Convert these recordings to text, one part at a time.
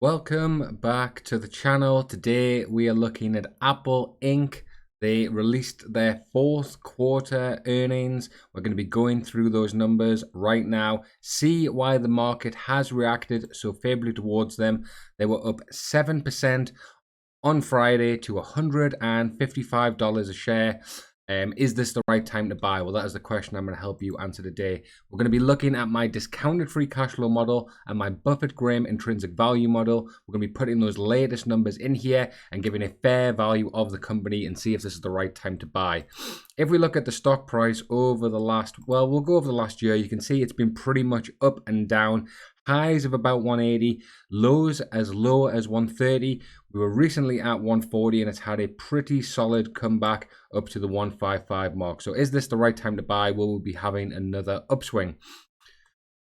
Welcome back to the channel. Today we are looking at Apple Inc. They released their fourth quarter earnings. We're going to be going through those numbers right now, see why the market has reacted so favorably towards them. They were up 7% on Friday to $155 a share. Is this the right time to buy? Well, that is the question I'm going to help you answer today. We're going to be looking at my discounted free cash flow model and my Buffett-Graham intrinsic value model. We're going to be putting those latest numbers in here and giving a fair value of the company and see if this is the right time to buy. If we look at the stock price over the last, well, we'll go over the last year. You can see it's been pretty much up and down. Highs of about 180, lows as low as 130. We were recently at 140 and it's had a pretty solid comeback up to the 155 mark. So is this the right time to buy? Will we be having another upswing?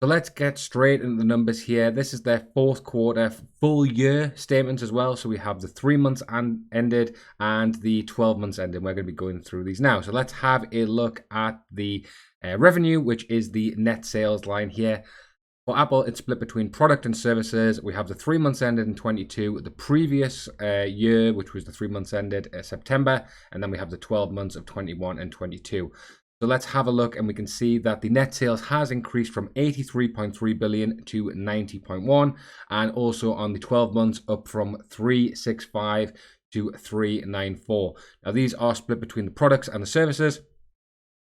So let's get straight into the numbers here. This is their fourth quarter full year statements as well. So we have the 3 months ended and the 12 months ended. We're going to be going through these now. So let's have a look at the revenue, which is the net sales line here. For Apple, it's split between product and services. We have the 3 months ended in 22, the previous year, which was the 3 months ended September, and then we have the 12 months of 21 and 22. So let's have a look, and we can see that the net sales has increased from 83.3 billion to 90.1, and also on the 12 months up from 365 to 394. Now these are split between the products and the services.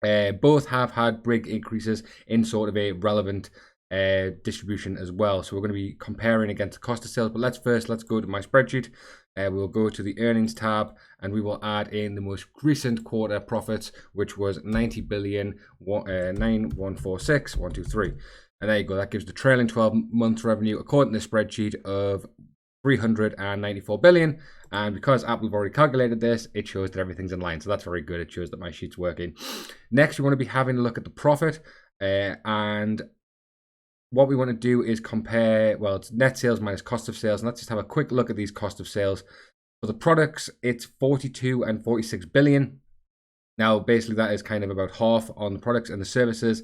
Both have had big increases in sort of a relevant distribution as well. So we're going to be comparing against the cost of sales, but let's go to my spreadsheet. We'll go to the earnings tab and we will add in the most recent quarter profits, which was 90 billion 9146 123, and there you go. That gives the trailing 12 month revenue according to the spreadsheet of 394 billion, and because Apple have already calculated this, it shows that everything's in line. So that's very good. It shows that my sheet's working. Next, we want to be having a look at the profit, and what we want to do is compare, well, it's net sales minus cost of sales. And let's just have a quick look at these cost of sales. For the products, it's 42 and 46 billion. Now, basically, that is kind of about half on the products, and the services.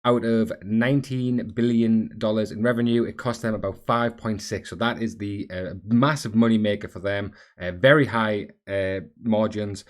Out of $19 billion in revenue, it cost them about 5.6. So that is the massive money maker for them. Very high margins.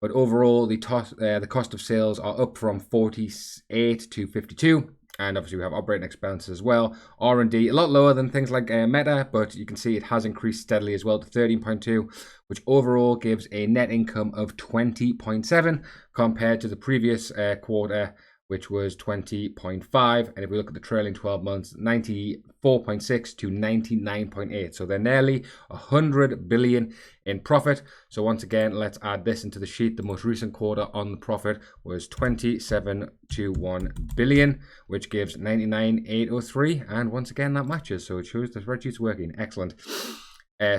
But overall, the cost of sales are up from 48 to 52. And obviously we have operating expenses as well. R&D, a lot lower than things like Meta, but you can see it has increased steadily as well to 13.2, which overall gives a net income of 20.7 compared to the previous quarter, which was 20.5. And if we look at the trailing 12 months, 94.6 to 99.8. So they're nearly 100 billion in profit. So once again, let's add this into the sheet. The most recent quarter on the profit was 27.21 billion, which gives 99.803. And once again, that matches. So it shows the spreadsheet's working. Excellent.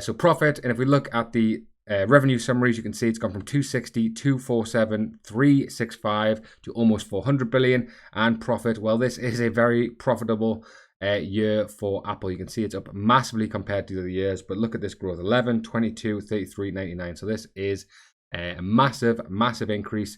So profit, and if we look at the revenue summaries, you can see it's gone from 260, 247, 365 to almost 400 billion. And profit, well, this is a very profitable year for Apple. You can see it's up massively compared to the other years, but look at this growth: 11, 22, 33, 99. So this is a massive increase.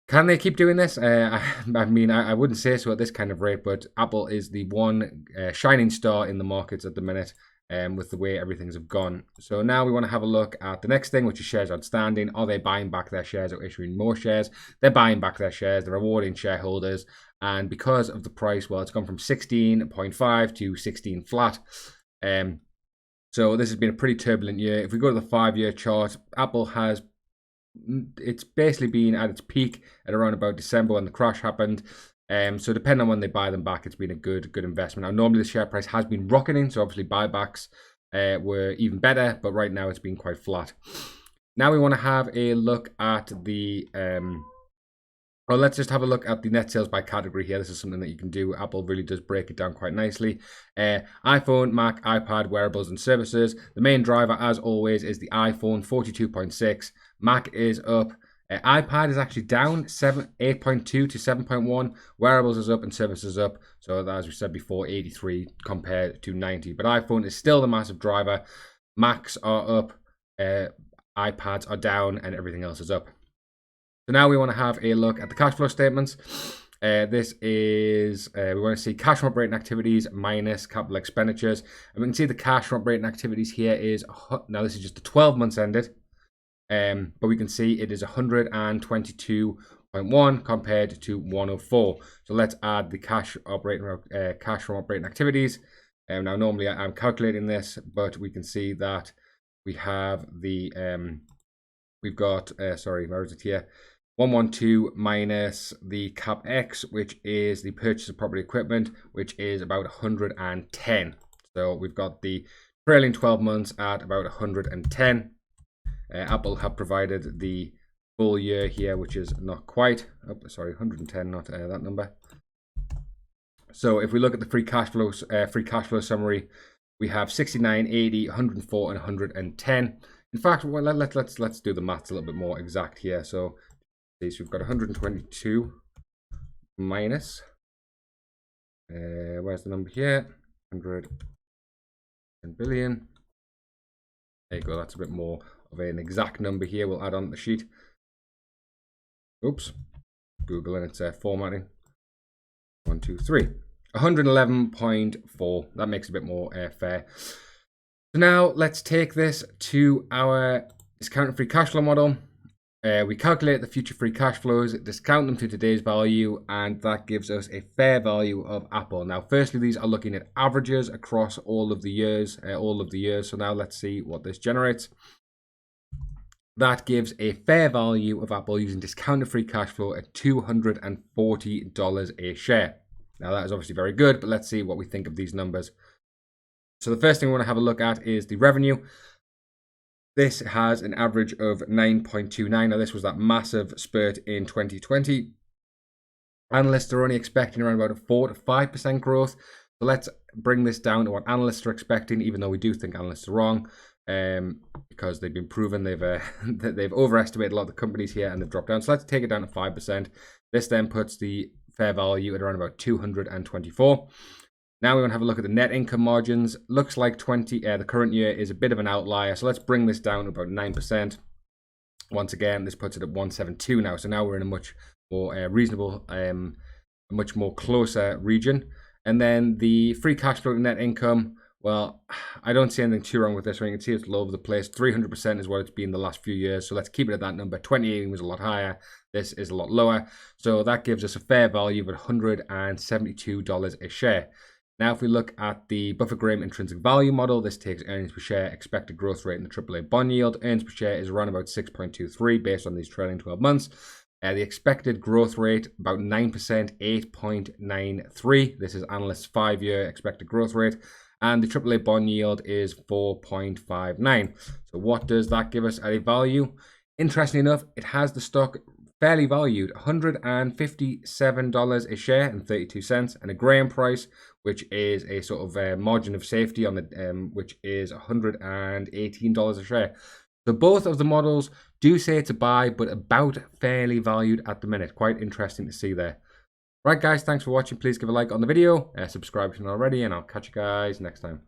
Can they keep doing this? I mean, I wouldn't say so at this kind of rate, but Apple is the one shining star in the markets at the minute. With the way everything's have gone. So now we want to have a look at the next thing, which is shares outstanding. Are they buying back their shares or issuing more shares? They're buying back their shares. They're rewarding shareholders. And because of the price, well, it's gone from 16.5 to 16 flat. So this has been a pretty turbulent year. If we go to the 5-year chart, Apple has, it's basically been at its peak at around about December when the crash happened. So depending on when they buy them back, it's been a good investment. Now, normally the share price has been rocketing, so obviously buybacks were even better, but right now it's been quite flat. Now we want to have a look at the, well, let's just have a look at the net sales by category here. This is something that you can do. Apple really does break it down quite nicely. iPhone, Mac, iPad, wearables, and services. The main driver, as always, is the iPhone, 42.6. Mac is up. iPad is actually down 8.2 to 7.1. Wearables is up and services up. So as we said before, 83 compared to 90. But iPhone is still the massive driver. Macs are up, iPads are down, and everything else is up. So now we want to have a look at the cash flow statements. This is, we want to see cash from operating activities minus capital expenditures. And we can see the cash from operating activities here is, now this is just the 12 months ended. But we can see it is 122.1 compared to 104. So let's add the cash from operating activities. Now normally I'm calculating this, but we can see that we have the we've got sorry, where is it here? 112 minus the CapEx, which is the purchase of property equipment, which is about 110. So we've got the trailing 12 months at about 110. Apple have provided the full year here, which is not quite. Oh, sorry, 110, not that number. So if we look at the free cash flow summary, we have 69, 80, 104, and 110. In fact, well, let's do the maths a little bit more exact here. So we've got 122 minus. Where's the number here? 110 billion. There you go. That's a bit more of an exact number here. We'll add on the sheet. Oops, Google and it's formatting. 1, 2, 3. 111.4. That makes it a bit more fair. So now let's take this to our discounted free cash flow model. We calculate the future free cash flows, discount them to today's value, and that gives us a fair value of Apple. Now, firstly, these are looking at averages across all of the years. So now let's see what this generates. That gives a fair value of Apple using discounted free cash flow at $240 a share. Now, that is obviously very good, but let's see what we think of these numbers. So the first thing we want to have a look at is the revenue. This has an average of 9.29. Now, this was that massive spurt in 2020. Analysts are only expecting around about a 4 to 5% growth. So let's bring this down to what analysts are expecting, even though we do think analysts are wrong, because they've been proven they've overestimated a lot of the companies here and they've dropped down. So let's take it down to 5%. This then puts the fair value at around about 224. Now we want to have a look at the net income margins. Looks like the current year is a bit of an outlier. So let's bring this down to about 9%. Once again, this puts it at 172 now. So now we're in a much more reasonable, a much more closer region. And then the free cash flow to net income, well, I don't see anything too wrong with this one. You can see it's all over the place. 300% is what it's been the last few years. So let's keep it at that number. 2018 was a lot higher. This is a lot lower. So that gives us a fair value of $172 a share. Now, if we look at the Buffett-Graham intrinsic value model, this takes earnings per share, expected growth rate, and the AAA bond yield. Earnings per share is around about 6.23 based on these trailing 12 months. The expected growth rate, about 9%, 8.93. This is analysts' 5-year expected growth rate. And the AAA bond yield is 4.59. So what does that give us at a value? Interestingly enough, it has the stock fairly valued, $157 a share and 32 cents, and a Graham price, which is a sort of margin of safety on the which is $118 a share. So both of the models do say to buy, but about fairly valued at the minute. Quite interesting to see there. Right, guys, thanks for watching. Please give a like on the video, subscribe if you're not already, and I'll catch you guys next time.